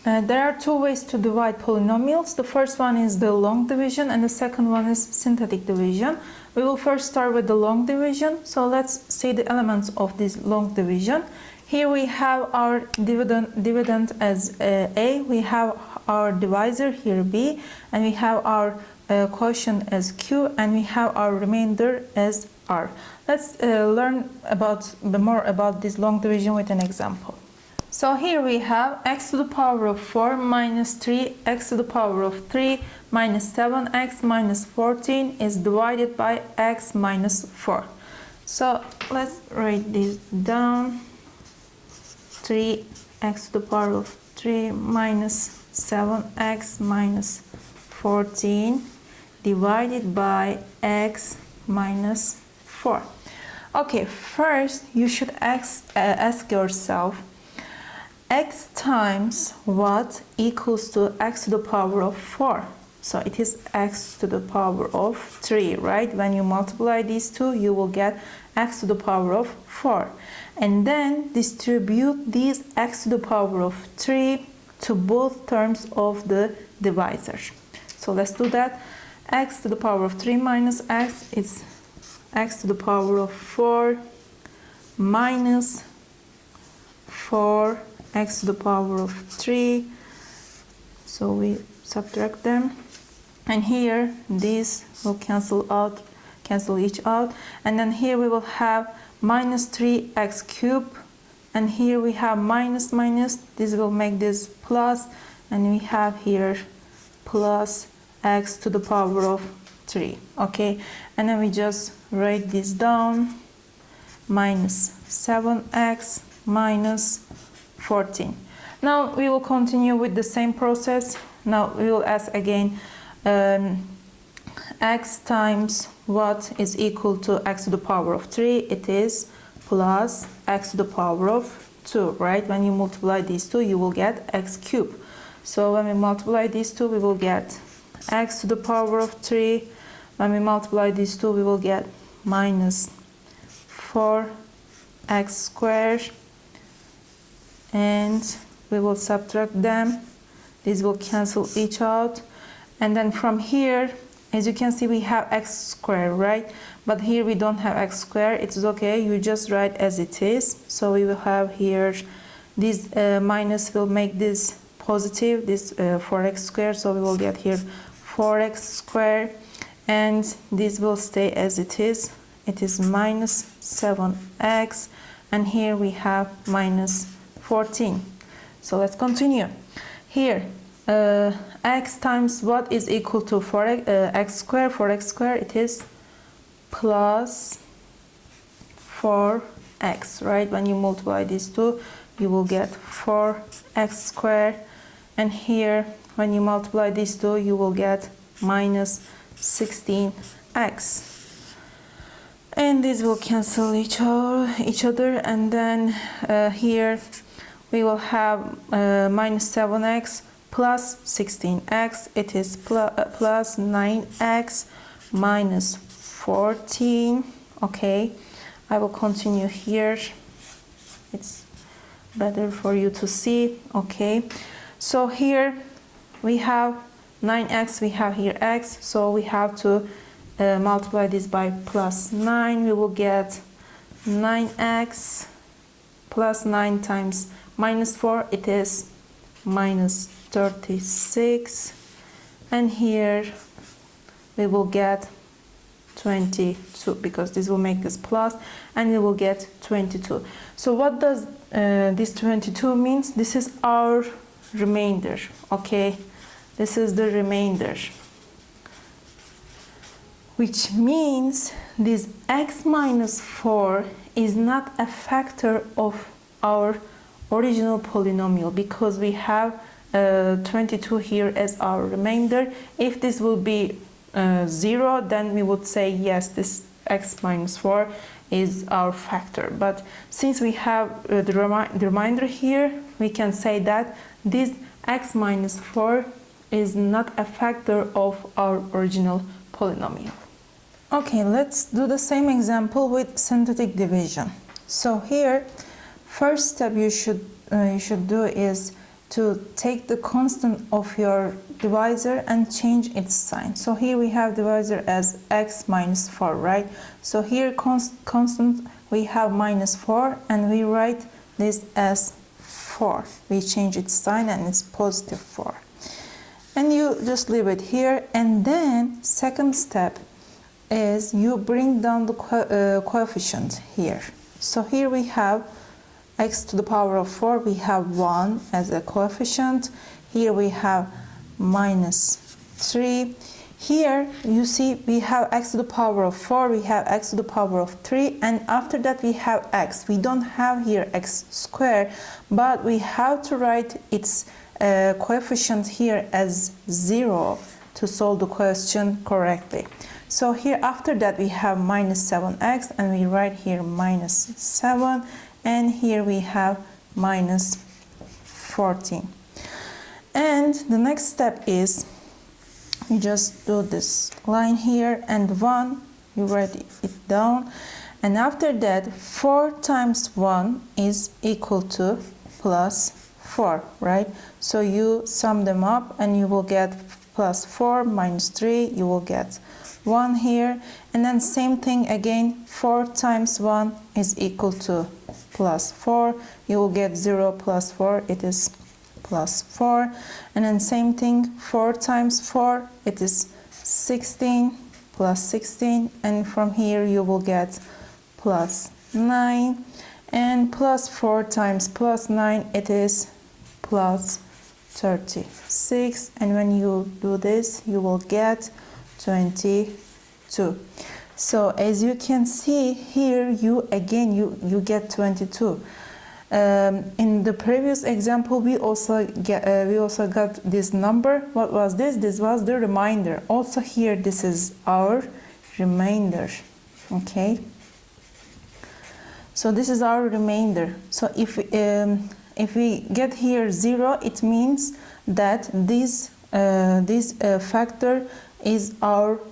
There are two ways to divide polynomials. The first one is the long division and the second one is synthetic division. We will first start with the long division. So let's see the elements of this long division. Here we have our dividend as A, we have our divisor here B, and we have our quotient as Q, and we have our remainder as R. Let's learn more about this long division with an example. So here we have x to the power of 4 minus 3, x to the power of 3 minus 7x minus 14 is divided by x minus 4. So let's write this down. 3x to the power of 3 minus 7x minus 14 divided by x minus 4. Okay, first you should ask yourself, x times what equals to x to the power of 4? So it is x to the power of 3, right? When you multiply these two, you will get x to the power of 4. And then distribute these x to the power of 3 to both terms of the divisor. So let's do that. X to the power of 3 minus x is x to the power of 4 minus 4 x to the power of 3. So we subtract them, and here these will cancel each out, and then here we will have minus 3x cubed, and here we have minus, this will make this plus, and we have here plus x to the power of 3. Okay, and then we just write this down, minus 7x minus 14. Now we will continue with the same process. Now we will ask again, x times what is equal to x to the power of 3? It is plus x to the power of 2, right? When you multiply these two, you will get x cubed. So when we multiply these two, we will get x to the power of 3. When we multiply these two, we will get minus 4x squared, and we will subtract them. These will cancel each out, and then from here, as you can see, we have x squared, right? But here we don't have x squared. It's okay, you just write as it is. So we will have here this minus will make this positive, this 4x squared, so we will get here 4x squared, and this will stay as it is. It is minus 7x, and here we have minus 14. So let's continue. Here, x times what is equal to 4x squared? 4x squared, it is plus 4x, right? When you multiply these two, you will get 4x squared, and here when you multiply these two, you will get minus 16x. And these will cancel each other, and then here we will have minus 7x plus 16x. It is plus 9x minus 14. Okay, I will continue here. It's better for you to see. Okay, so here we have 9x, we have here x, so we have to multiply this by plus 9. We will get 9x plus 9 times minus 4, it is minus 36, and here we will get 22, because this will make this plus, and we will get 22. So what does this 22 means? This is our remainder. Okay, this is the remainder, which means this x minus 4 is not a factor of our original polynomial, because we have 22 here as our remainder. If this will be 0, then we would say yes, this x minus 4 is our factor. But since we have the remainder here, we can say that this x minus 4 is not a factor of our original polynomial. Okay, let's do the same example with synthetic division. So here, first step you should do is to take the constant of your divisor and change its sign. So here we have divisor as x minus 4, right? So here constant we have minus 4 and we write this as 4. We change its sign and it's positive 4. And you just leave it here, and then second step is you bring down the coefficient here. So here we have x to the power of 4, we have 1 as a coefficient. Here we have minus 3. Here you see we have x to the power of 4, we have x to the power of 3, and after that we have x. We don't have here x squared, but we have to write its coefficient here as 0 to solve the question correctly. So here after that we have minus 7x, and we write here minus 7, and here we have minus 14. And the next step is you just do this line here, and 1, you write it down, and after that 4 times 1 is equal to plus 4, right? So you sum them up and you will get plus 4 minus 3, you will get 1 here, and then same thing again, 4 times 1 is equal to plus 4, you will get 0 plus 4, it is plus 4, and then same thing, 4 times 4, it is 16 plus 16, and from here you will get plus 9, and plus 4 times plus 9, it is plus 36, and when you do this you will get 22. So as you can see here, you get 22. In the previous example we also got this number. What was this? This was the remainder. Also here this is our remainder. Okay, so this is our remainder. So if we get here 0, it means that this factor is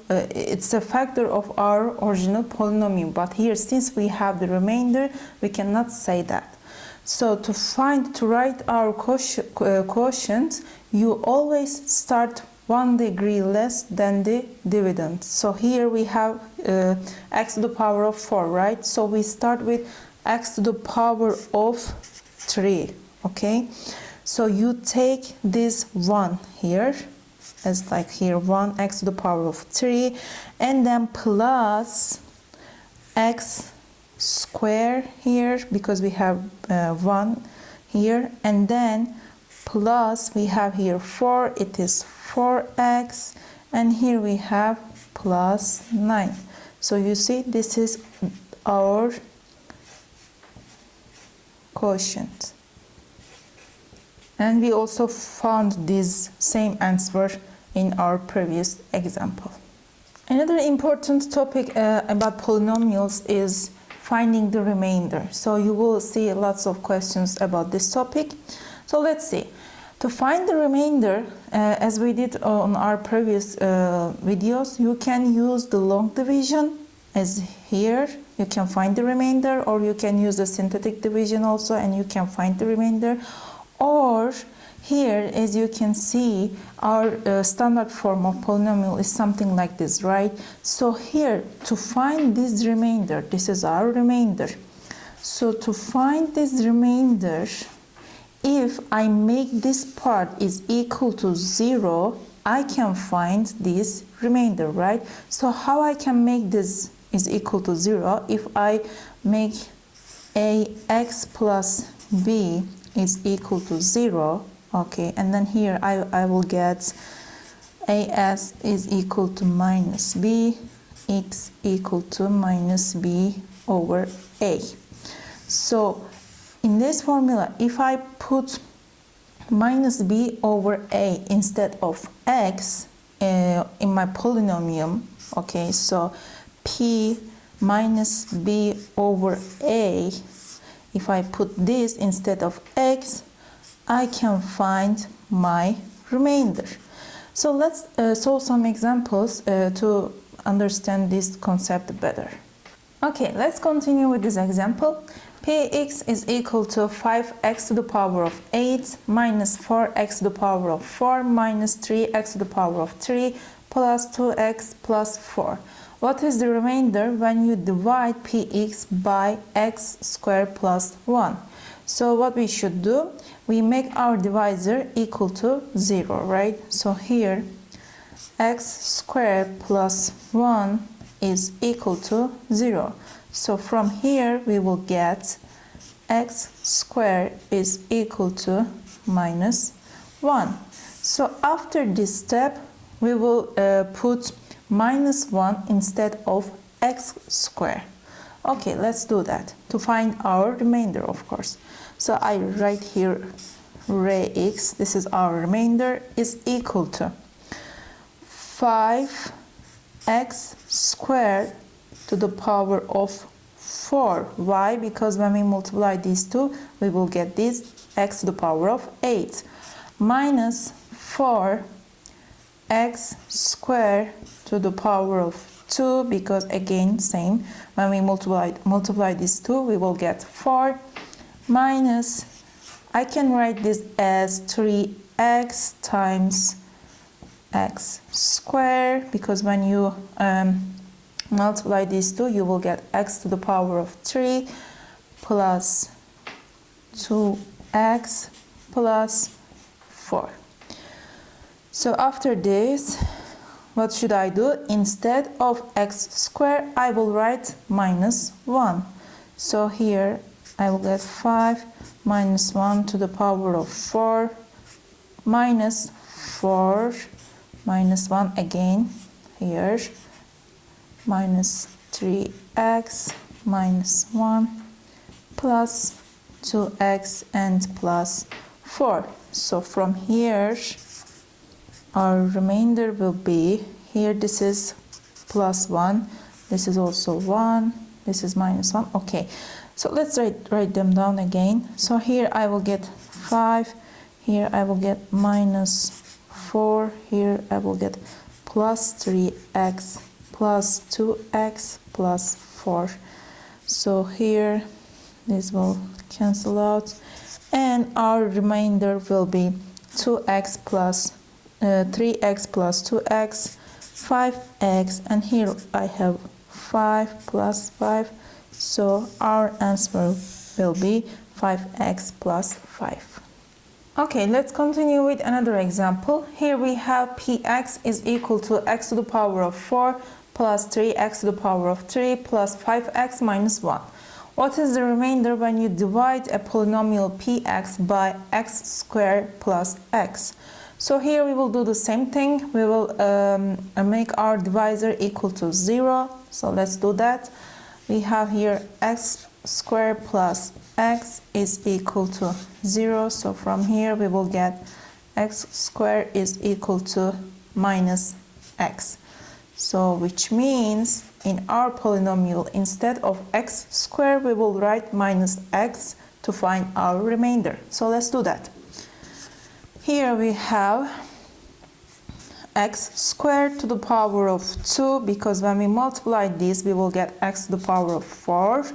it's a factor of our original polynomial, but here since we have the remainder we cannot say that. So to write our quotient, you always start 1 degree less than the dividend. So here we have x to the power of 4, right? So we start with x to the power of 3. Okay, so you take this 1 here as like here 1 x to the power of 3, and then plus x square here because we have 1 here, and then plus we have here 4, it is 4x, and here we have plus 9. So you see this is our quotient. And we also found this same answer in our previous example. Another important topic about polynomials is finding the remainder. So you will see lots of questions about this topic. So let's see. To find the remainder, as we did on our previous videos, you can use the long division as here. You can find the remainder, or you can use the synthetic division also and you can find the remainder. Or here, as you can see, our standard form of polynomial is something like this, right? So here, to find this remainder, this is our remainder. So to find this remainder, if I make this part is equal to 0, I can find this remainder, right? So how I can make this is equal to 0? If I make ax plus b is equal to 0, okay, and then here I will get as is equal to minus b, x equal to minus b over a. So in this formula, if I put minus b over a instead of x in my polynomial, okay, so p minus b over a, if I put this instead of x, I can find my remainder. So let's solve some examples to understand this concept better. Okay, let's continue with this example. Px is equal to 5x to the power of 8 minus 4x to the power of 4 minus 3x to the power of 3 plus 2x plus 4. What is the remainder when you divide Px by x squared plus 1? So what we should do, we make our divisor equal to 0, right? So here x squared plus 1 is equal to 0. So from here we will get x squared is equal to minus 1. So after this step we will put minus 1 instead of x squared. Okay, let's do that to find our remainder, of course. So I write here ray x, this is our remainder, is equal to 5x squared to the power of 4. Why? Because when we multiply these two, we will get this x to the power of 8 minus 4x squared to the power of 2, because again same, when we multiply these two, we will get 4 minus, I can write this as 3x times x squared, because when you multiply these two, you will get x to the power of 3 plus 2x plus 4. So after this, what should I do? Instead of x squared, I will write minus 1. So here I will get 5 minus 1 to the power of 4 minus 4 minus 1 again here minus 3x minus 1 plus 2x and plus 4. So from here our remainder will be, here this is plus 1, this is also 1, this is minus 1. Okay, so let's write them down again. So here I will get 5, here I will get minus 4, here I will get plus 3x plus 2x plus 4. So here this will cancel out and our remainder will be 2x plus 3x plus 2x, 5x, and here I have 5 plus 5. So our answer will be 5x plus 5. Okay, let's continue with another example. Here we have px is equal to x to the power of 4 plus 3x to the power of 3 plus 5x minus 1. What is the remainder when you divide a polynomial px by x squared plus x? So here we will do the same thing. We will make our divisor equal to 0. So let's do that. We have here x squared plus x is equal to 0. So from here we will get x squared is equal to minus x. So which means in our polynomial, instead of x squared, we will write minus x to find our remainder. So let's do that. Here we have x squared to the power of 2, because when we multiply this, we will get x to the power of 4,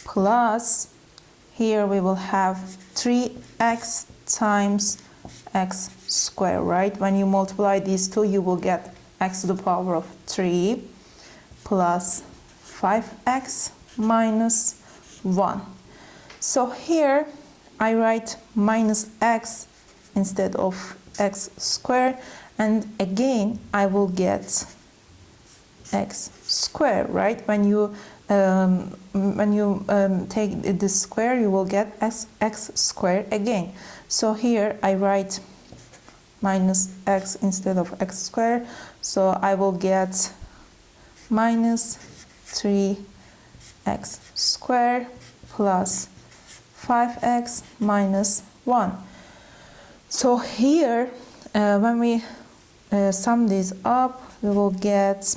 plus here we will have 3x times x squared, right? When you multiply these two, you will get x to the power of 3 plus 5x minus 1. So here I write minus x instead of x squared, and again I will get x squared, right? When you take this square, you will get x squared again. So here I write minus x instead of x squared, so I will get minus 3x squared plus 5x minus 1. So here when we sum these up, we will get,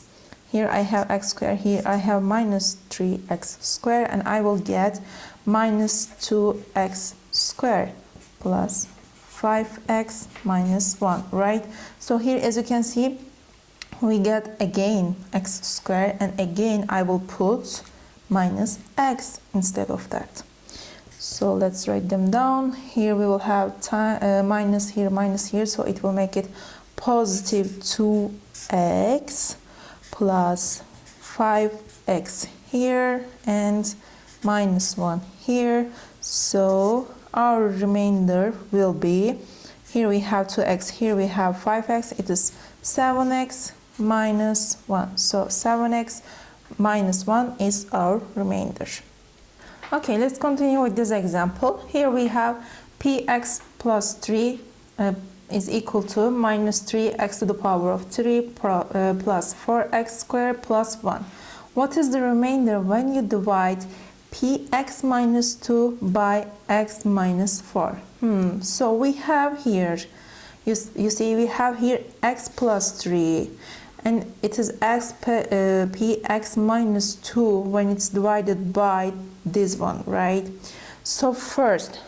here I have x squared, here I have minus 3x squared, and I will get minus 2x squared plus 5x minus 1, right? So here, as you can see, we get again x squared, and again I will put minus x instead of that. So let's write them down. Here we will have minus here, so it will make it positive 2x plus 5x here and minus 1 here. So our remainder will be, here we have 2x, here we have 5x, it is 7x minus 1. So 7x minus 1 is our remainder. Okay, let's continue with this example. Here we have px plus 3 is equal to minus 3x to the power of 3 plus 4x squared plus 1. What is the remainder when you divide px minus 2 by x minus 4? So we have here, you see we have here x plus 3, and it is px minus 2 when it's divided by this one, right? So first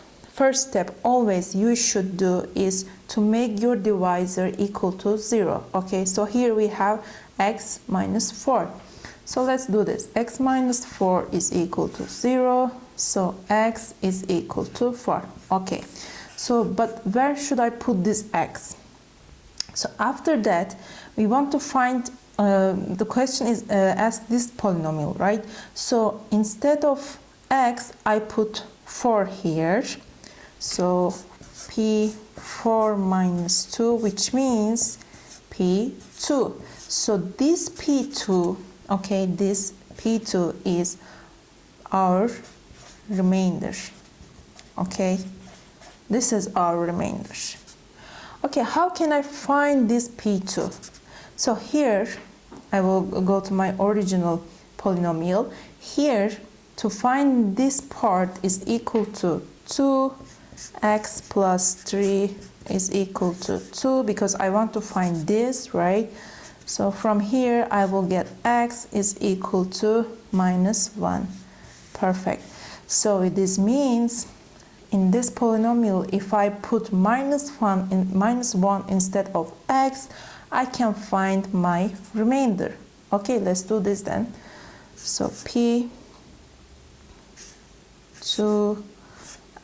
step always you should do is to make your divisor equal to 0. Okay, so here we have x minus 4. So let's do this. X minus 4 is equal to 0, so x is equal to 4. Okay, so but where should I put this x? So after that we want to find, the question is ask this polynomial, right? So instead of x I put 4 here, so p4 minus 2, which means p2. So this p2, okay, this p2 is our remainder. Okay, this is our remainder. Okay, how can I find this p2? So here I will go to my original polynomial. Here, to find this part is equal to 2x plus 3 is equal to 2, because I want to find this, right? So from here I will get x is equal to minus 1. Perfect. So this means in this polynomial, if I put minus 1 instead of x, I can find my remainder. Okay, let's do this then. So p2,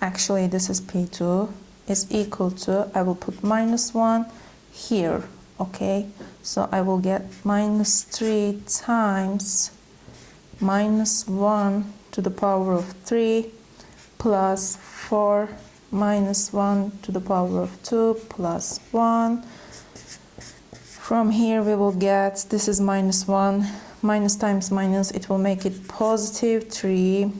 actually this is p2, is equal to, I will put minus 1 here. Okay, so I will get minus 3 times minus 1 to the power of 3 plus 4 minus 1 to the power of 2 plus 1. From here we will get, this is minus 1, minus times minus, it will make it positive 3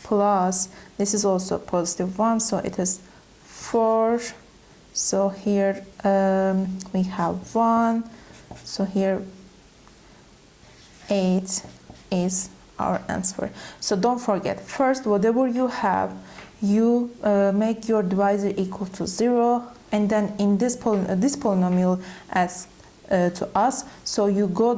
plus, this is also positive 1, so it is 4. So here we have 1, so here 8 is our answer. So don't forget, first whatever you have, you make your divisor equal to 0, and then in this polynomial as to us, so you go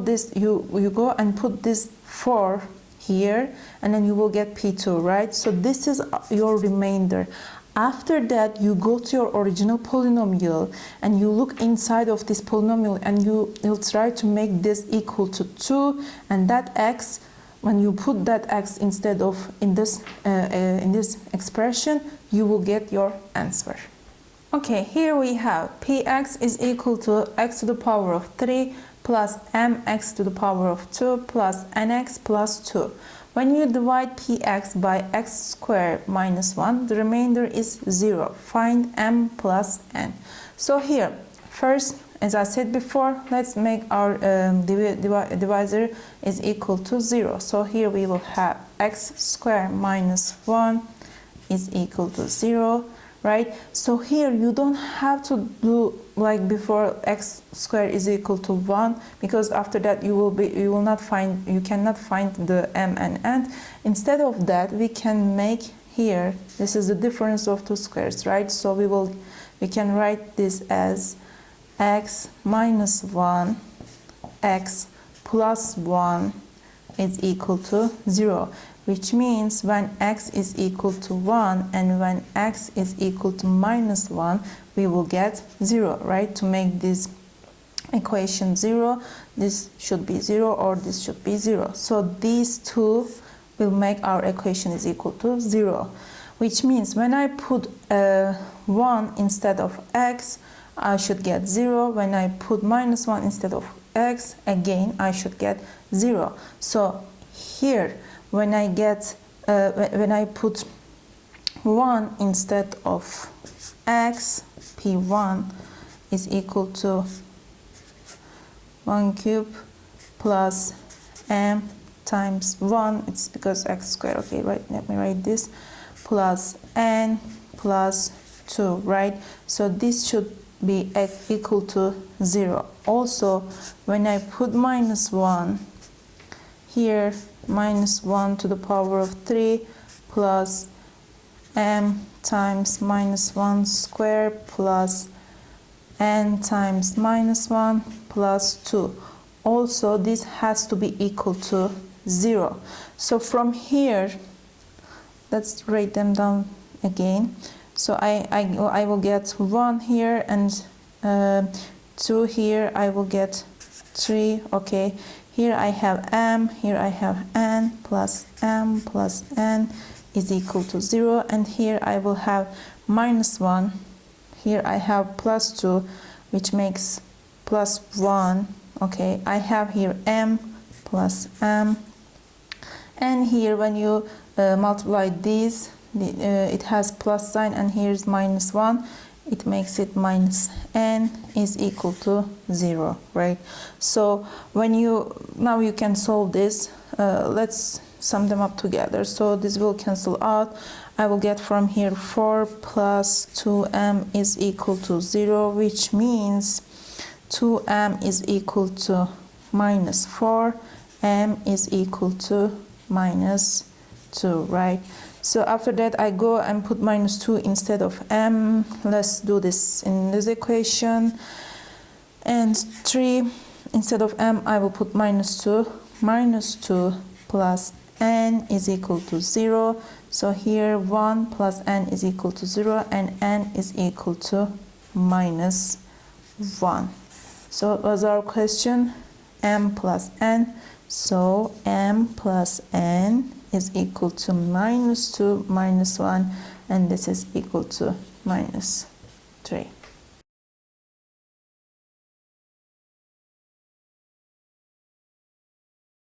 and put this 4 here, and then you will get p2, right? So this is your remainder. After that, you go to your original polynomial and you look inside of this polynomial and you'll try to make this equal to 2, and that x, when you put that x instead of in this expression, you will get your answer. Okay, here we have px is equal to x to the power of 3 plus mx to the power of 2 plus nx plus 2. When you divide px by x squared minus 1, the remainder is 0. Find m plus n. So here, first, as I said before, let's make our divisor is equal to 0. So here we will have x squared minus 1 is equal to 0. Right? So here you don't have to do like before x squared is equal to 1, because after that you cannot find the m and n. Instead of that, we can make here, this is the difference of two squares, right? So we can write this as x minus 1, x plus 1 is equal to 0. Which means when x is equal to 1 and when x is equal to minus 1, we will get 0, right? To make this equation 0, this should be 0 or this should be 0. So these two will make our equation is equal to 0. which means when I put 1 instead of x, I should get 0. When I put minus 1 instead of x, again I should get 0. So here, when I put 1 instead of x, p1 is equal to 1 cube plus m times 1, it's because x squared, okay, right, let me write this, plus n plus 2, right? So this should be equal to 0. Also, when I put minus 1 here, minus 1 to the power of 3 plus m times minus 1 squared plus n times minus 1 plus 2. Also, this has to be equal to 0. So from here, let's write them down again. So I will get 1 here and 2 here. I will get 3. Okay. Here I have m. Here I have n plus m plus n is equal to 0. And here I will have minus 1. Here I have plus 2, which makes plus 1. Okay. I have here m plus m. And here when you multiply these, it has plus sign, and here's minus 1. It makes it minus n is equal to 0, right? So now you can solve this. Let's sum them up together. So this will cancel out. I will get from here 4 plus 2m is equal to 0, which means 2m is equal to minus 4, m is equal to minus 2, right? So after that I go and put minus 2 instead of m. Let's do this in this equation. And 3 instead of m, I will put minus 2. Minus 2 plus n is equal to 0. So here 1 plus n is equal to 0, and n is equal to minus 1. So it was our question, m plus n. So m plus n is equal to minus 2 minus 1, and this is equal to minus 3.